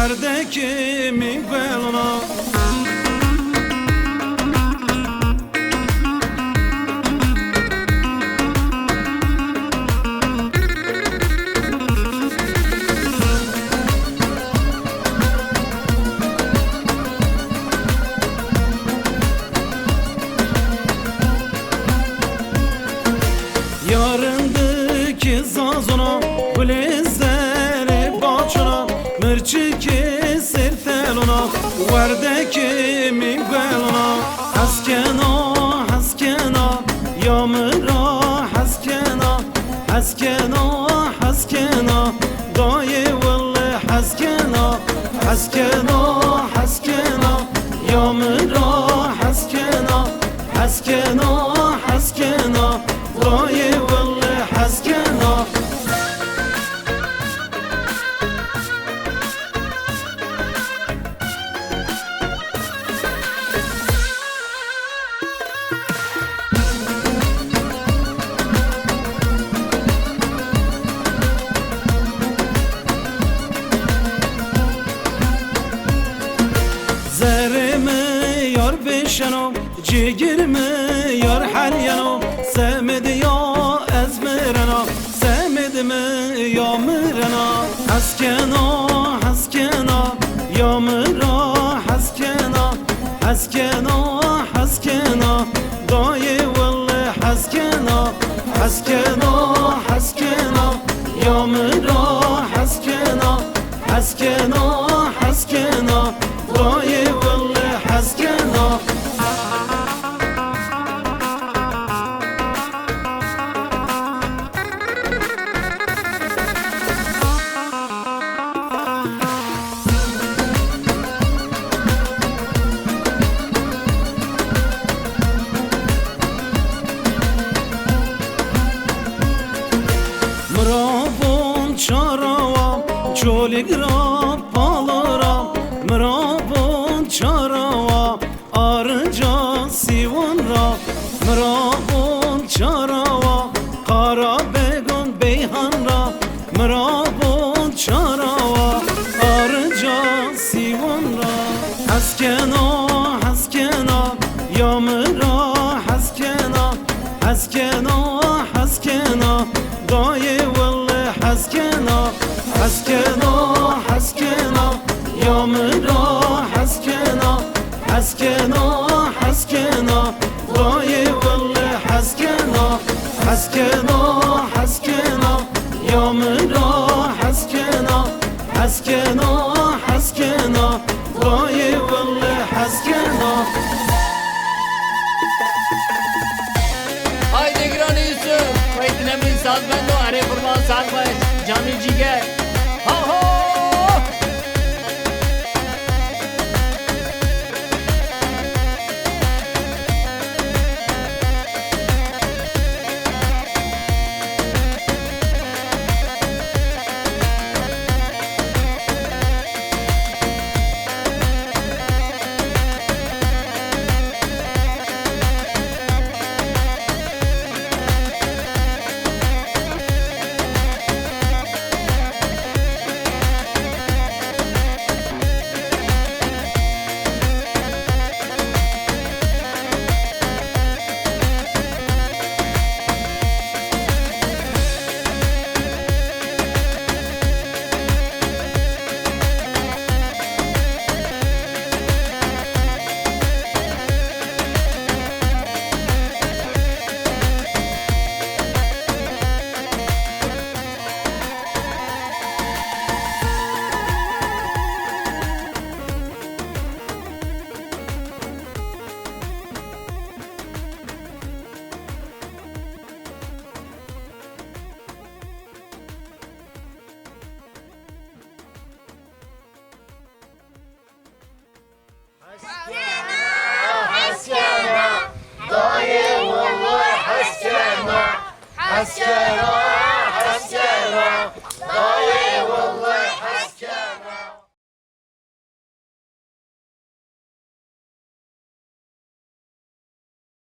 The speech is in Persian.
وردکی می گلونا yarındıki zazona Blizleri baçona Mırçıki sirtelona Vardaki mi gelona Haskena, haskena Yamıra haskena Haskena, haskena Dayı valla haskena Haskena, haskena Yamıra haskena Haskena, haskena Dayı valla haskena زرمي يار بشنو جيجرمي يار حليانو سمد يا ازمرنا سمد مي يا مرنا حسكنا حسكنا يا مرا حسكنا حسكنا حسكنا داي والله حسكنا حسكنا حسكنا يا مرا حسكنا حسكنا حسكنا داي والله حسكنا مرابون چاراوام چولیگ را بالارام مرابون چاراوام آرنجا سیوان را مرابون چاراوام قارا بگون بیهان را مرابون چاراوام آرنجا سیوان را حسکنا حسکنا یا مرا حسکنا حسکنا حسکنا داي والله حسكنا حسكنا حسكنا يا مرا حسكنا حسكنا حسكنا داي والله حسكنا حسكنا حسكنا يا مرا حسكنا حسكنا حسكنا داي والله حسكنا Haydi Gran Yusuf, Fayetine bin saat ben de araya kurban saat var. Canı ciger. Ha ha. حسكنا